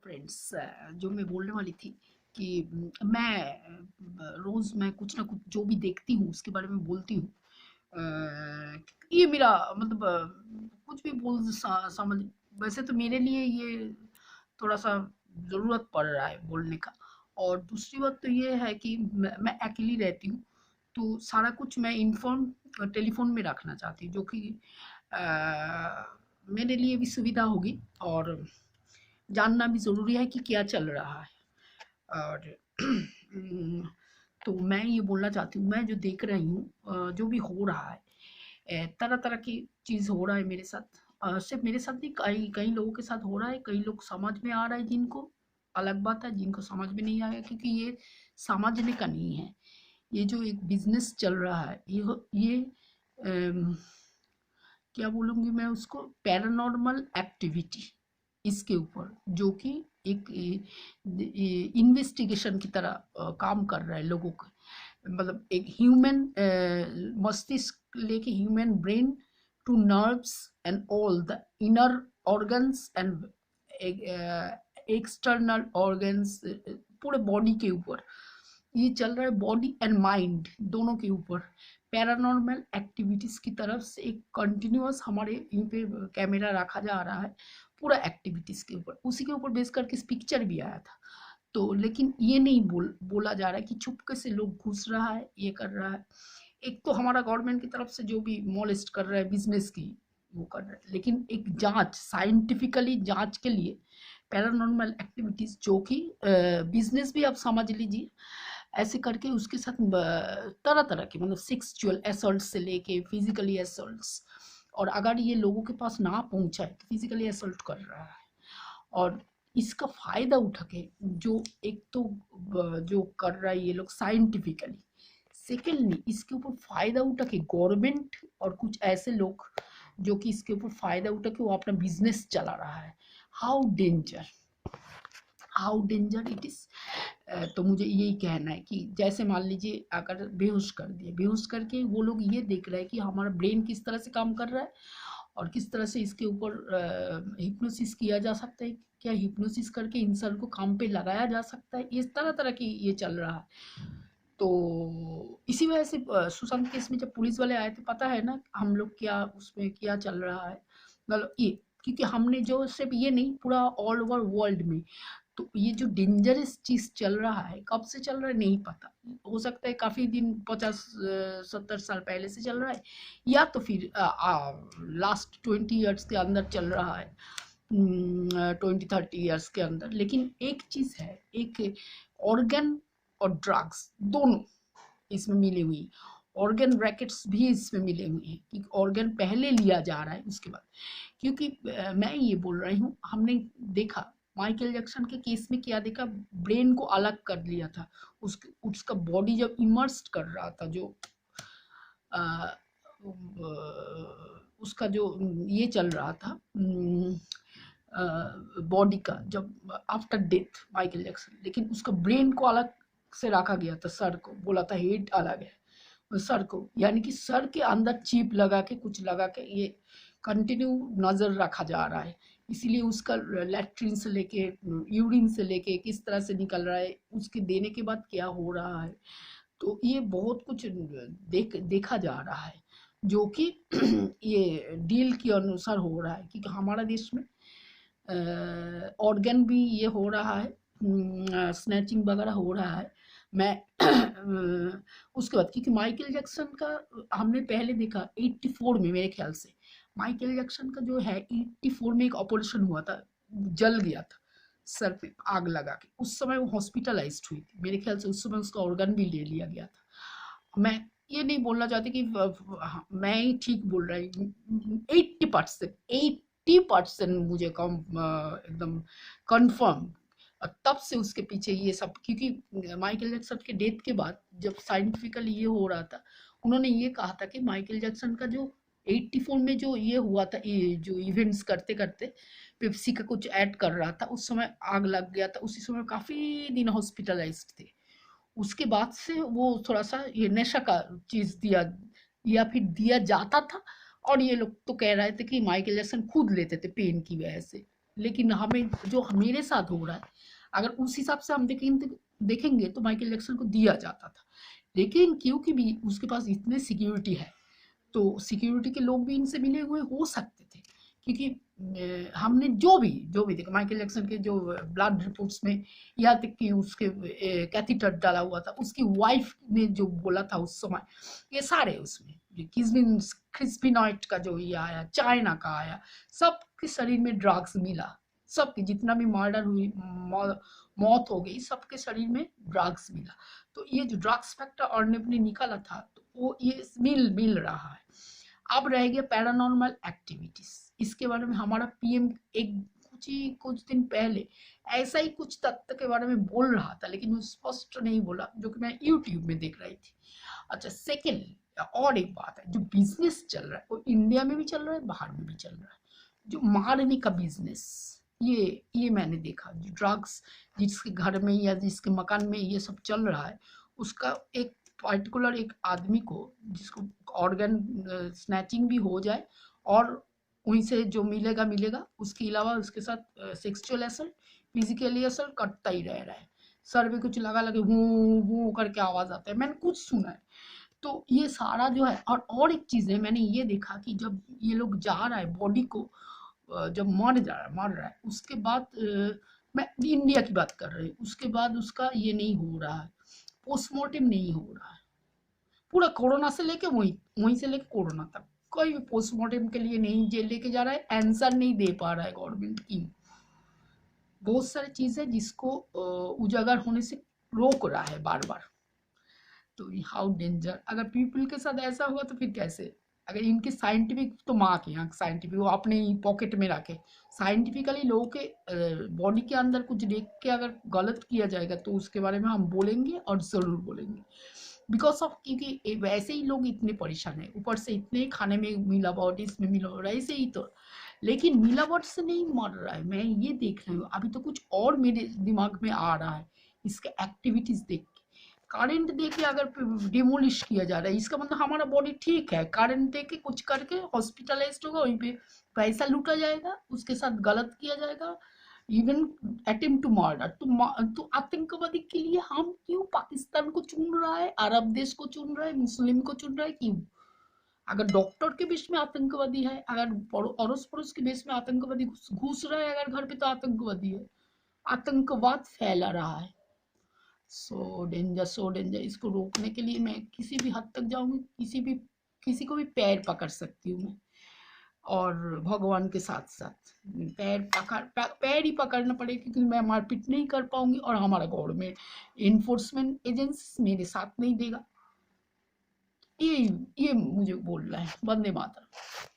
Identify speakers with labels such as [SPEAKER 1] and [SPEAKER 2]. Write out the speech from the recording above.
[SPEAKER 1] Friends, जो मैं बोलने वाली थी कि रोज़ मैं कुछ ना कुछ जो भी देखती हूँ उसके बारे में बोलती हूँ। ये मेरा मतलब कुछ भी समझ। वैसे तो मेरे लिए ये थोड़ा सा ज़रूरत पड़ रहा है बोलने का। और दूसरी बात तो ये है कि मैं अकेली रहती हूँ, तो सारा कुछ मैं इन्फॉर्म टेलीफोन में रखना चाहती हूँ, जो कि मेरे लिए भी सुविधा होगी। और जानना भी ज़रूरी है कि क्या चल रहा है। और तो मैं ये बोलना चाहती हूँ, मैं जो देख रही हूँ, जो भी हो रहा है, तरह तरह की चीज़ हो रहा है मेरे साथ। सिर्फ मेरे साथ नहीं, कई कई लोगों के साथ हो रहा है। कई लोग समझ में आ रहा है जिनको, अलग बात है जिनको समझ में नहीं आया, क्योंकि ये समझने का नहीं है। ये जो एक बिजनेस चल रहा है, ये अम, क्या बोलूँगी मैं उसको, पैरानॉर्मल एक्टिविटी, इसके ऊपर जो कि एक इन्वेस्टिगेशन की तरह काम कर रहा है लोगों का। मतलब एक ह्यूमन मस्तिष्क लेके, human brain two nerves and all the inner organs and external organs, पूरे बॉडी के ऊपर ये चल रहा है। बॉडी एंड माइंड दोनों के ऊपर पैरानॉर्मल एक्टिविटीज की तरफ से एक कंटिन्यूअस हमारे इन पे कैमरा रखा जा रहा है, पूरा एक्टिविटीज के ऊपर। उसी के ऊपर बेस करके इस पिक्चर भी आया था। तो लेकिन ये नहीं बोला जा रहा है कि चुपके से लोग घुस रहा है, ये कर रहा है। एक तो हमारा गवर्नमेंट की तरफ से जो भी मोलेस्ट कर रहा है बिजनेस की, वो कर रहा है। लेकिन एक जांच, साइंटिफिकली जांच के लिए पैरानॉर्मल एक्टिविटीज, जो कि बिजनेस भी आप समझ लीजिए, ऐसे करके उसके साथ तरह तरह के, मतलब सेक्सुअल असल्ट से लेके फिजिकली असल्ट्स। और अगर ये लोगों के पास ना पहुंचा है तो फिजिकली असल्ट कर रहा है। और इसका फायदा उठा के जो एक तो जो कर रहा है ये लोग साइंटिफिकली, सेकेंडली इसके ऊपर फायदा उठा के गवर्नमेंट और कुछ ऐसे लोग जो कि इसके ऊपर फायदा उठा के वो अपना बिजनेस चला रहा है। How danger, how danger it is. तो मुझे यही कहना है कि जैसे मान लीजिए अगर बेहोश कर दिए, बेहोश करके वो लोग ये देख रहे हैं कि हमारा ब्रेन किस तरह से काम कर रहा है और किस तरह से इसके ऊपर हिप्नोसिस किया जा सकता है, क्या हिप्नोसिस करके इंसान को काम पे लगाया जा सकता है। इस तरह तरह की ये चल रहा है। तो इसी वजह से सुशांत केस में जब पुलिस वाले आए थे, पता है ना हम लोग क्या उसमें क्या चल रहा है, मतलब ये, क्योंकि हमने जो सिर्फ ये नहीं, पूरा ऑल ओवर वर्ल्ड में, तो ये जो डेंजरस चीज चल रहा है, कब से चल रहा है नहीं पता। हो सकता है काफी दिन, 50-70 साल पहले से चल रहा है, या तो फिर लास्ट 20 ईयर्स के अंदर चल रहा है, 20-30 ईयर्स के अंदर। लेकिन एक चीज है, एक ऑर्गन और ड्रग्स दोनों इसमें मिले हुए हैं। ऑर्गन ब्रैकेट्स भी इसमें मिले हुए हैं कि ऑर्गन पहले लिया जा रहा है उसके बाद। क्योंकि मैं ये बोल रही हूँ, हमने देखा माइकल जैक्सन के केस में क्या देखा, ब्रेन को अलग कर लिया था। उसका बॉडी जब इमर्स्ड कर रहा था, जो अ, उसका जो ये चल रहा था बॉडी का, जब आफ्टर डेथ माइकल जैक्सन, लेकिन उसका ब्रेन को अलग से रखा गया था। सर को बोला था हेड अलग है, सर को यानी कि सर के अंदर चिप लगा के, कुछ लगा के ये कंटिन्यू नजर रखा जा रहा है। इसीलिए उसका लैट्रिन से लेके, यूरिन से लेके किस तरह से निकल रहा है, उसके देने के बाद क्या हो रहा है। तो ये बहुत कुछ देखा जा रहा है, जो कि ये डील के अनुसार हो रहा है। क्योंकि हमारा देश में ऑर्गन भी ये हो रहा है, स्नैचिंग वगैरह हो रहा है। मैं उसके बाद, क्योंकि माइकल जैक्सन का हमने पहले देखा 84 में, मेरे ख्याल से माइकल जैक्सन का जो है 84 में एक ऑपरेशन हुआ था, जल गया था सर पे आग लगा के। उस समय वो हॉस्पिटलाइज्ड हुई थी, मेरे ख्याल से उस समय उसका ऑर्गन भी ले लिया गया था। मैं ये नहीं बोलना चाहती कि मैं ही ठीक बोल रही हूँ। 80%, 80% मुझे कम एकदम कंफर्म। और तब से उसके पीछे ये सब, क्योंकि माइकल जैक्सन के डेथ के बाद जब साइंटिफिकली ये हो रहा था, उन्होंने ये कहा था कि माइकल जैक्सन का जो 84 में जो ये हुआ था, ये जो इवेंट्स करते करते पेप्सी का कुछ ऐड कर रहा था, उस समय आग लग गया था। उसी समय काफी दिन हॉस्पिटलाइज्ड थे। उसके बाद से वो थोड़ा सा ये नशा का चीज दिया, या फिर दिया जाता था। और ये लोग तो कह रहे थे कि माइकल जैक्सन खुद लेते थे पेन की वजह से, लेकिन हमें जो मेरे साथ हो रहा है, अगर उस हिसाब से हम देखेंगे तो माइकल जैक्सन को दिया जाता था, लेकिन क्योंकि भी उसके पास इतने सिक्योरिटी है, तो सिक्योरिटी के लोग भी इनसे मिले हुए हो सकते थे, क्योंकि हमने जो भी देखा माइकल जैक्सन के जो ब्लड रिपोर्ट्स में, यहाँ तक कि उसके कैथीटर डाला हुआ था, उसकी वाइफ ने जो बोला था उस समय, ये सारे उसमें क्रिस्पिनॉइट का जो ये आया, चाइना का आया, सबके शरीर में ड्रग्स मिला, सबके जितना भी मर्डर हुई, मौत हो गई, सबके शरीर में ड्रग्स मिला। तो ये जो ड्रग्स फैक्टर और ने निकाला था, तो वो ये मिल रहा है। अब रह गया पैरानॉर्मल एक्टिविटीज, इसके बारे में हमारा पीएम एक कुछ दिन पहले ऐसा ही कुछ तथ्य के बारे में बोल रहा था, लेकिन वो स्पष्ट नहीं बोला, जो कि मैं यूट्यूब में देख रही थी। अच्छा, सेकेंड और एक बात है, जो बिजनेस चल रहा है वो इंडिया में भी चल रहा है, बाहर में भी चल रहा है, जो मारने का बिजनेस, ये मैंने देखा, जो ड्रग्स जिसके घर में या जिसके मकान में ये सब चल रहा है, उसका एक पर्टिकुलर एक आदमी को, जिसको ऑर्गन स्नैचिंग भी हो जाए और वहीं से जो मिलेगा, उसके अलावा उसके साथ सेक्सुअल असल्ट, फिजिकली असल्ट करता ही रह रहा है, सर पे कुछ लगे हूँ करके आवाज आता है, मैंने कुछ सुना है। तो ये सारा जो है, और एक चीज है, मैंने ये देखा कि जब ये लोग जा रहा है बॉडी को, जब मर रहा है, उसके बाद मैं इंडिया की बात कर रही हूँ, उसके बाद उसका ये नहीं हो रहा है, पोस्टमार्टम नहीं हो रहा है, पूरा कोरोना से लेके वहीं से लेके कोरोना तक कोई भी पोस्टमार्टम के लिए नहीं जेल लेके जा रहा है, आंसर नहीं दे पा रहा है गवर्नमेंट की, बहुत सारी चीजें जिसको उजागर होने से रोक रहा है बार बार। तो हाउ डेंजर, अगर पीपल के साथ ऐसा हुआ तो फिर कैसे, अगर इनके साइंटिफिक, तो माँ के यहाँ साइंटिफिक वो अपने ही पॉकेट में रखे, साइंटिफिकली लोगों के बॉडी के अंदर कुछ देख के अगर गलत किया जाएगा तो उसके बारे में हम बोलेंगे और ज़रूर बोलेंगे, बिकॉज ऑफ, क्योंकि वैसे ही लोग इतने परेशान है, ऊपर से इतने खाने में मिलावट, इसमें मिलावट, ऐसे ही तो, लेकिन मिलावट से नहीं मर रहा है, मैं ये देख रही हूँ, अभी तो कुछ और मेरे दिमाग में आ रहा है, इसके एक्टिविटीज देख के, करंट दे के अगर डिमोलिश किया जा रहा है, इसका मतलब हमारा बॉडी ठीक है, करंट दे के कुछ करके हॉस्पिटलाइज्ड होगा, वहीं पे पैसा लूटा जाएगा, उसके साथ गलत किया जाएगा, इवन अटेम्प्ट टू मर्डर। तो आतंकवादी के लिए हम क्यों पाकिस्तान को चुन रहा है, अरब देश को चुन रहा है, मुस्लिम को चुन रहा है, क्यों? अगर डॉक्टर के बीच में आतंकवादी है, अगर अड़ोस पड़ोस के बीच में आतंकवादी घुस रहा है अगर घर पे, तो आतंकवादी है, आतंकवाद फैला रहा है। सो डेंजर, इसको रोकने के लिए मैं किसी भी हद तक जाऊंगी, किसी को भी पैर पकड़ सकती हूँ मैं, और भगवान के साथ साथ पैर ही पकड़ना पड़ेगा, क्योंकि मैं मारपीट नहीं कर पाऊंगी, और हमारा गवर्नमेंट इन्फोर्समेंट एजेंसी मेरे साथ नहीं देगा। ये मुझे बोलना है। वंदे मातरम।